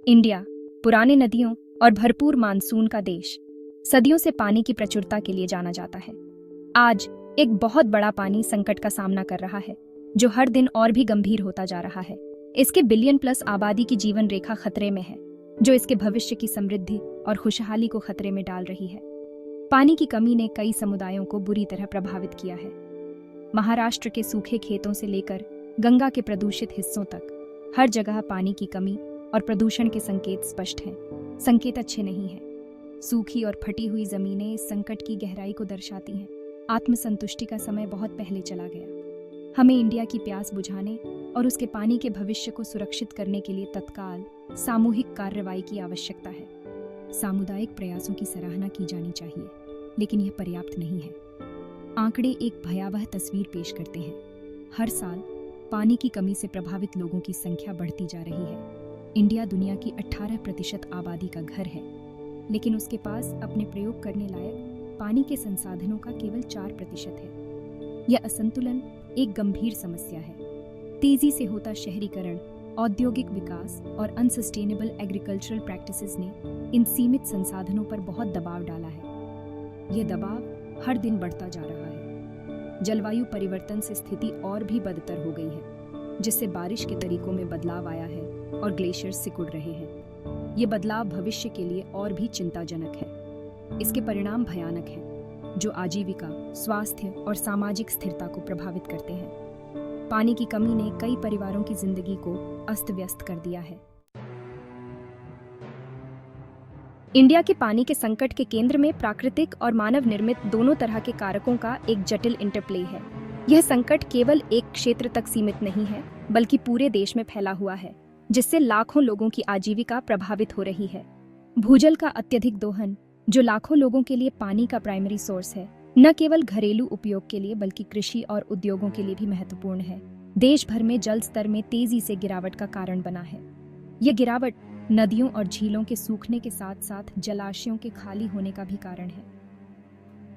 India पुराने नदियों और भरपूर मानसून का देश, सदियों से पानी की प्रचुरता के लिए जाना जाता है। आज एक बहुत बड़ा पानी संकट का सामना कर रहा है, जो हर दिन और भी गंभीर होता जा रहा है। इसके बिलियन प्लस आबादी की जीवन रेखा खतरे में है, जो इसके भविष्य की समृद्धि और खुशहाली को खतरे में डाल रही है। पानी की कमी ने कई समुदायों को बुरी तरह प्रभावित किया है। महाराष्ट्र के सूखे खेतों से लेकर गंगा के प्रदूषित हिस्सों तक हर जगह पानी की कमी और प्रदूषण के संकेत स्पष्ट हैं। संकेत अच्छे नहीं हैं। सूखी और फटी हुई जमीनें इस संकट की गहराई को दर्शाती हैं। आत्मसंतुष्टि का समय बहुत पहले चला गया। हमें इंडिया की प्यास बुझाने और उसके पानी के भविष्य को सुरक्षित करने के लिए तत्काल सामूहिक कार्रवाई की आवश्यकता है। सामुदायिक प्रयासों की सराहना की जानी चाहिए, लेकिन यह पर्याप्त नहीं है। आंकड़े एक भयावह तस्वीर पेश करते हैं। हर साल पानी की कमी से प्रभावित लोगों की संख्या बढ़ती जा रही है। इंडिया दुनिया की 18% आबादी का घर है, लेकिन उसके पास अपने प्रयोग करने लायक पानी के संसाधनों का केवल 4% है। यह असंतुलन एक गंभीर समस्या है। तेजी से होता शहरीकरण, औद्योगिक विकास और अनसस्टेनेबल एग्रीकल्चरल प्रैक्टिसेस ने इन सीमित संसाधनों पर बहुत दबाव डाला है। यह दबाव हर दिन बढ़ता जा रहा है। जलवायु परिवर्तन से स्थिति और भी बदतर हो गई है, जिससे बारिश के तरीकों में बदलाव आया है और ग्लेशियर्स सिकुड़ रहे हैं। ये बदलाव भविष्य के लिए और भी चिंताजनक है। इसके परिणाम भयानक हैं, जो आजीविका, स्वास्थ्य और सामाजिक स्थिरता को प्रभावित करते हैं। पानी की कमी ने कई परिवारों की जिंदगी को अस्त व्यस्त कर दिया है। इंडिया के पानी के संकट के केंद्र में प्राकृतिक और मानव निर्मित दोनों तरह के कारकों का एक जटिल इंटरप्ले है। यह संकट केवल एक क्षेत्र तक सीमित नहीं है, बल्कि पूरे देश में फैला हुआ है, जिससे लाखों लोगों की आजीविका प्रभावित हो रही है। भूजल का अत्यधिक दोहन, जो लाखों लोगों के लिए पानी का प्राइमरी सोर्स है, न केवल घरेलू उपयोग के लिए बल्कि कृषि और उद्योगों के लिए भी महत्वपूर्ण है। देश भर में जल स्तर में तेजी से गिरावट का कारण बना है। यह गिरावट नदियों और झीलों के सूखने के साथ साथ जलाशयों के खाली होने का भी कारण है।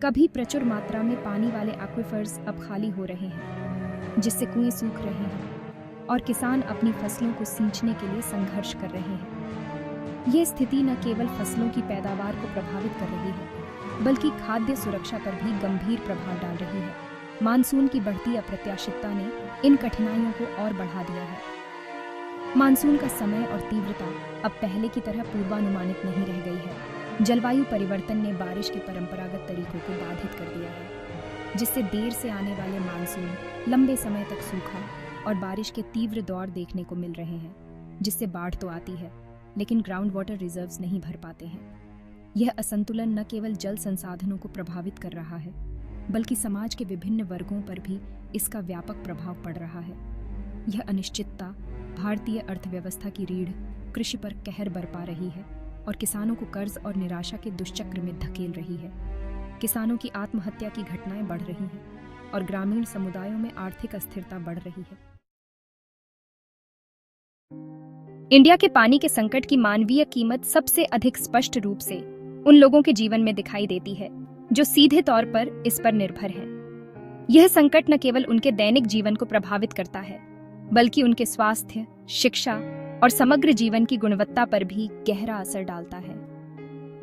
कभी प्रचुर मात्रा में पानी वाले एक्विफर्स अब खाली हो रहे हैं, जिससे कुएं सूख रहे हैं और किसान अपनी फसलों को सींचने के लिए संघर्ष कर रहे हैं। ये स्थिति न केवल फसलों की पैदावार को प्रभावित कर रही है, बल्कि खाद्य सुरक्षा पर भी गंभीर प्रभाव डाल रही है। मानसून की बढ़ती अप्रत्याशितता ने इन कठिनाइयों को और बढ़ा दिया है। मानसून का समय और तीव्रता अब पहले की तरह पूर्वानुमानित नहीं रह गई है। जलवायु परिवर्तन ने बारिश के परंपरागत तरीकों को बाधित कर दिया है, जिससे देर से आने वाले मानसून, लंबे समय तक सूखा और बारिश के तीव्र दौर देखने को मिल रहे हैं, जिससे बाढ़ तो आती है, लेकिन ग्राउंड वाटर रिजर्व्स नहीं भर पाते हैं। यह असंतुलन न केवल जल संसाधनों को प्रभावित कर रहा है, बल्कि समाज के विभिन्न वर्गों पर भी इसका व्यापक प्रभाव पड़ रहा है। यह अनिश्चितता भारतीय अर्थव्यवस्था की रीढ़ कृषि पर कहर बरपा रही है और किसानों को कर्ज और निराशा के दुष्चक्र में धकेल रही है। किसानों की आत्महत्या की घटनाएं बढ़ रही हैं और ग्रामीण समुदायों में आर्थिक अस्थिरता बढ़ रही है। इंडिया के पानी के संकट की मानवीय कीमत सबसे अधिक स्पष्ट रूप से उन लोगों के जीवन में दिखाई देती है, जो सीधे तौर पर इस पर निर्भर हैं। यह संकट न केवल उनके दैनिक जीवन को प्रभावित करता है, बल्कि उनके स्वास्थ्य, शिक्षा और समग्र जीवन की गुणवत्ता पर भी गहरा असर डालता है।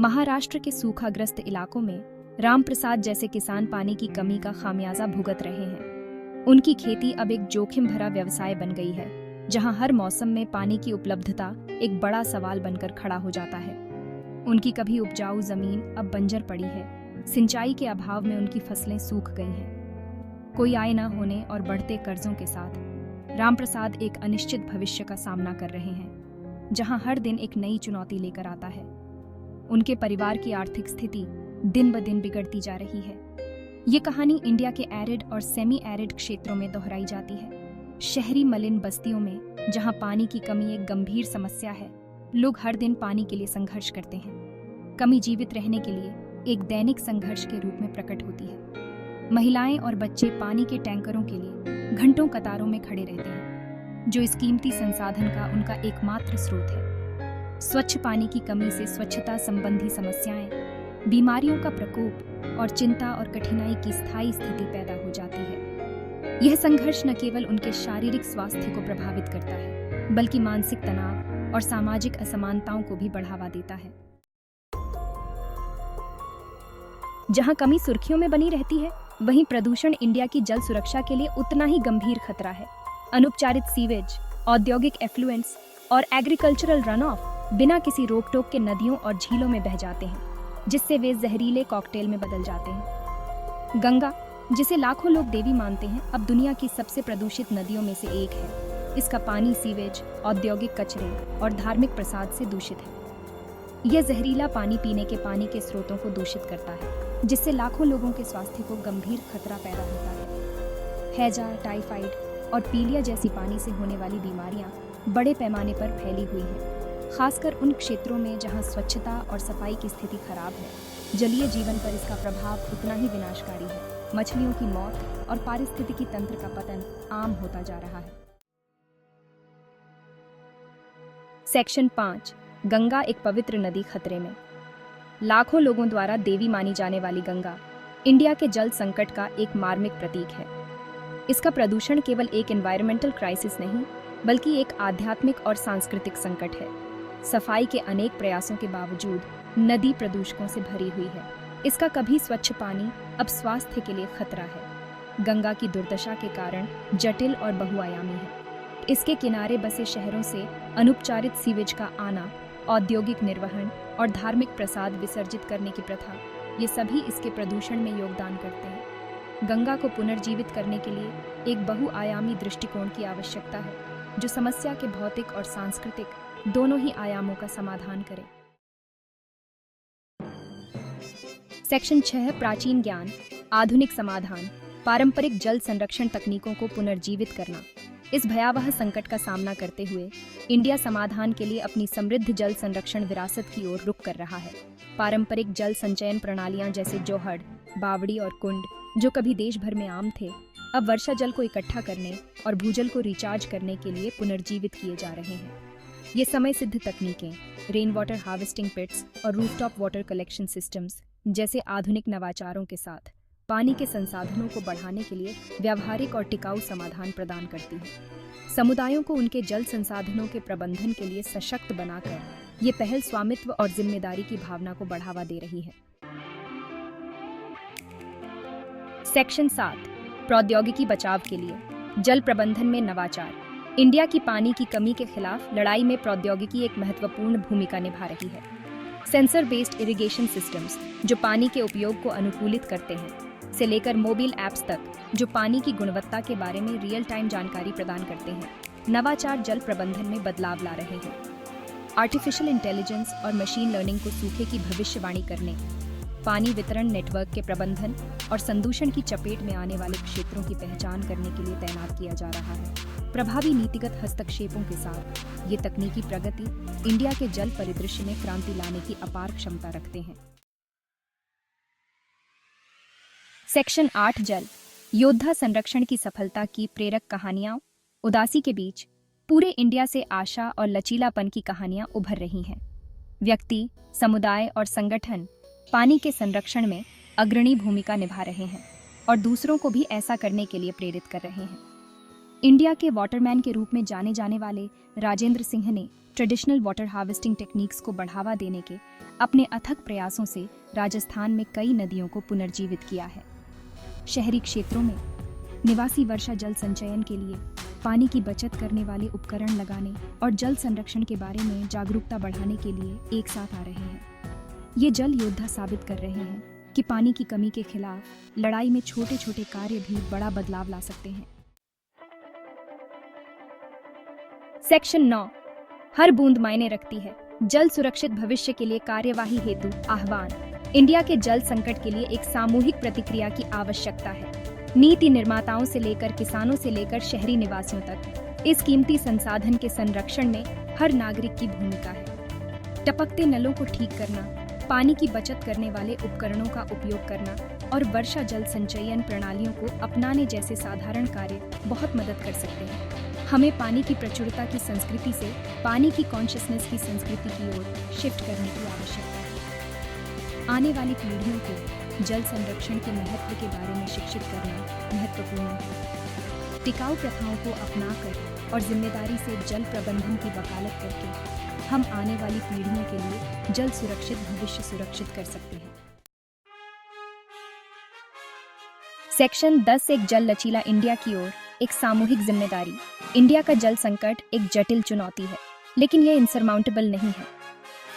महाराष्ट्र के सूखाग्रस्त इलाकों में राम प्रसाद जैसे किसान पानी की कमी का खामियाजा भुगत रहे हैं। उनकी खेती अब एक जोखिम भरा व्यवसाय बन गई है, जहां हर मौसम में पानी की उपलब्धता एक बड़ा सवाल बनकर खड़ा हो जाता है। उनकी कभी उपजाऊ जमीन अब बंजर पड़ी है। सिंचाई के अभाव में उनकी फसलें सूख गई हैं। कोई आय न होने और बढ़ते कर्जों के साथ रामप्रसाद एक अनिश्चित भविष्य का सामना कर रहे हैं, जहां हर दिन एक नई चुनौती लेकर आता है। उनके परिवार की आर्थिक स्थिति दिन ब दिन बिगड़ती जा रही है। ये कहानी इंडिया के एरिड और सेमी एरिड क्षेत्रों में दोहराई जाती है। शहरी मलिन बस्तियों में, जहां पानी की कमी एक गंभीर समस्या है, लोग हर दिन पानी के लिए संघर्ष करते हैं। कमी जीवित रहने के लिए एक दैनिक संघर्ष के रूप में प्रकट होती है। महिलाएं और बच्चे पानी के टैंकरों के लिए घंटों कतारों में खड़े रहते हैं, जो इस कीमती संसाधन का उनका एकमात्र स्रोत है। स्वच्छ पानी की कमी से स्वच्छता संबंधी समस्याएं, बीमारियों का प्रकोप और चिंता और कठिनाई की स्थायी स्थिति पैदा हो जाती है। यह संघर्ष न केवल उनके शारीरिक स्वास्थ्य को प्रभावित करता है, बल्कि मानसिक तनाव, और सामाजिक असमानताओं को भी बढ़ावा देता है। जहां कमी सुर्खियों में बनी रहती है, वहीं प्रदूषण इंडिया की जल सुरक्षा के लिए उतना ही गंभीर खतरा है। अनुपचारित सीवेज, औद्योगिक एफ्लुएंस और एग्रीकल्चरल रन ऑफ बिना किसी रोक टोक के नदियों और झीलों में बह जाते हैं, जिससे वे जहरीले कॉकटेल में बदल जाते हैं। गंगा, जिसे लाखों लोग देवी मानते हैं, अब दुनिया की सबसे प्रदूषित नदियों में से एक है। इसका पानी सीवेज, औद्योगिक कचरे और धार्मिक प्रसाद से दूषित है। यह जहरीला पानी पीने के पानी के स्रोतों को दूषित करता है, जिससे लाखों लोगों के स्वास्थ्य को गंभीर खतरा पैदा होता है। हैजा, टाइफाइड और पीलिया जैसी पानी से होने वाली बीमारियां बड़े पैमाने पर फैली हुई हैं, खासकर उन क्षेत्रों में जहां स्वच्छता और सफाई की स्थिति खराब है। जलीय जीवन पर इसका प्रभाव उतना ही विनाशकारी है। मछलियों की मौत और पारिस्थितिकी तंत्र का पतन आम होता जा रहा है। सेक्शन 5, गंगा एक पवित्र नदी खतरे में। लाखों लोगों द्वारा देवी मानी जाने वाली गंगा इंडिया के जल संकट का एक मार्मिक प्रतीक है। इसका प्रदूषण केवल एक एनवायरमेंटल क्राइसिस नहीं, बल्कि एक आध्यात्मिक और सांस्कृतिक संकट है। सफाई के अनेक प्रयासों के बावजूद नदी प्रदूषकों से भरी हुई है। इसका कभी स्वच्छ पानी अब स्वास्थ्य के लिए खतरा है। गंगा की दुर्दशा के कारण जटिल और बहुआयामी है। इसके किनारे बसे शहरों से अनुपचारित सीवेज का आना, औद्योगिक निर्वहन और धार्मिक प्रसाद विसर्जित करने की प्रथा, ये सभी इसके प्रदूषण में योगदान करते हैं। गंगा को पुनर्जीवित करने के लिए एक बहुआयामी दृष्टिकोण की आवश्यकता है, जो समस्या के भौतिक और सांस्कृतिक दोनों ही आयामों का समाधान करे। सेक्शन 6, प्राचीन ज्ञान, आधुनिक समाधान, पारंपरिक जल संरक्षण तकनीकों को पुनर्जीवित करना। इस भयावह संकट का सामना करते हुए इंडिया समाधान के लिए अपनी समृद्ध जल संरक्षण विरासत की ओर रुख कर रहा है। पारंपरिक जल संचयन प्रणालियां जैसे जोहड़, बावड़ी और कुंड, जो कभी देश भर में आम थे, अब वर्षा जल को इकट्ठा करने और भूजल को रिचार्ज करने के लिए पुनर्जीवित किए जा रहे हैं। ये समय सिद्ध तकनीकें, रेन वाटर हार्वेस्टिंग पिट्स और रूफटॉप वाटर कलेक्शन सिस्टम्स जैसे आधुनिक नवाचारों के साथ पानी के संसाधनों को बढ़ाने के लिए व्यावहारिक और टिकाऊ समाधान प्रदान करती है। समुदायों को उनके जल संसाधनों के प्रबंधन के लिए सशक्त बनाकर ये पहल स्वामित्व और जिम्मेदारी की भावना को बढ़ावा दे रही है। सेक्शन 7, प्रौद्योगिकी बचाव के लिए जल प्रबंधन में नवाचार। इंडिया की पानी की कमी के खिलाफ लड़ाई में प्रौद्योगिकी एक महत्वपूर्ण भूमिका निभा रही है। सेंसर बेस्ड इरिगेशन सिस्टम्स, जो पानी के उपयोग को अनुकूलित करते हैं, से लेकर मोबाइल ऐप्स तक, जो पानी की गुणवत्ता के बारे में रियल टाइम जानकारी प्रदान करते हैं, नवाचार जल प्रबंधन में बदलाव ला रहे हैं। आर्टिफिशियल इंटेलिजेंस और मशीन लर्निंग को सूखे की भविष्यवाणी करने, पानी वितरण नेटवर्क के प्रबंधन और संदूषण की चपेट में आने वाले क्षेत्रों की पहचान करने के लिए तैनात किया जा रहा है। प्रभावी नीतिगत हस्तक्षेपों के साथ ये तकनीकी प्रगति इंडिया के जल परिदृश्य में क्रांति लाने की अपार क्षमता रखते हैं। सेक्शन 8, जल योद्धा संरक्षण की सफलता की प्रेरक कहानियां। उदासी के बीच पूरे इंडिया से आशा और लचीलापन की कहानियां उभर रही हैं। व्यक्ति, समुदाय और संगठन पानी के संरक्षण में अग्रणी भूमिका निभा रहे हैं और दूसरों को भी ऐसा करने के लिए प्रेरित कर रहे हैं। इंडिया के वाटरमैन के रूप में जाने जाने वाले राजेंद्र सिंह ने ट्रेडिशनल वाटर हार्वेस्टिंग टेक्निक्स को बढ़ावा देने के अपने अथक प्रयासों से राजस्थान में कई नदियों को पुनर्जीवित किया है। शहरी क्षेत्रों में निवासी वर्षा जल संचयन के लिए पानी की बचत करने वाले उपकरण लगाने और जल संरक्षण के बारे में जागरूकता बढ़ाने के लिए एक साथ आ रहे हैं। ये जल योद्धा साबित कर रहे हैं कि पानी की कमी के खिलाफ लड़ाई में छोटे छोटे कार्य भी बड़ा बदलाव ला सकते हैं। सेक्शन 9, हर बूंद मायने रखती है, जल सुरक्षित भविष्य के लिए कार्यवाही हेतु आह्वान। इंडिया के जल संकट के लिए एक सामूहिक प्रतिक्रिया की आवश्यकता है। नीति निर्माताओं से लेकर किसानों से लेकर शहरी निवासियों तक इस कीमती संसाधन के संरक्षण में हर नागरिक की भूमिका है। टपकते नलों को ठीक करना, पानी की बचत करने वाले उपकरणों का उपयोग करना और वर्षा जल संचयन प्रणालियों को अपनाने जैसे साधारण कार्य बहुत मदद कर सकते हैं। हमें पानी की प्रचुरता की संस्कृति से पानी की कॉन्शियसनेस की संस्कृति की ओर शिफ्ट करने की आवश्यकता है। आने वाली पीढ़ियों को जल संरक्षण के महत्व के बारे में शिक्षित करना महत्वपूर्ण है। टिकाऊ प्रथाओं को अपनाकर और जिम्मेदारी से जल प्रबंधन की वकालत करके हम आने वाली पीढ़ियों के लिए जल सुरक्षित भविष्य सुरक्षित कर सकते हैं। सेक्शन 10 एक जल लचीला इंडिया की ओर एक सामूहिक जिम्मेदारी। इंडिया का जल संकट एक जटिल चुनौती है, लेकिन यह इंसरमाउंटेबल नहीं है।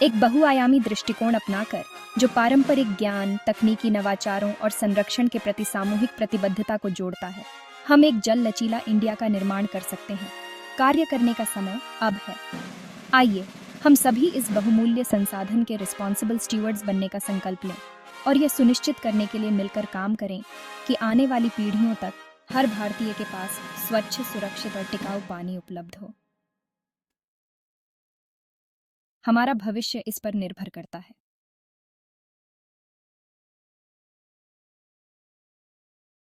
एक बहुआयामी दृष्टिकोण अपनाकर जो पारंपरिक ज्ञान, तकनीकी नवाचारों और संरक्षण के प्रति सामूहिक प्रतिबद्धता को जोड़ता है, हम एक जल लचीला इंडिया का निर्माण कर सकते हैं। कार्य करने का समय अब है। आइए हम सभी इस बहुमूल्य संसाधन के रिस्पॉन्सिबल स्टीवर्ड्स बनने का संकल्प लें और यह सुनिश्चित करने के लिए मिलकर काम करें कि आने वाली पीढ़ियों तक हर भारतीय के पास स्वच्छ, सुरक्षित और टिकाऊ पानी उपलब्ध हो। हमारा भविष्य इस पर निर्भर करता है।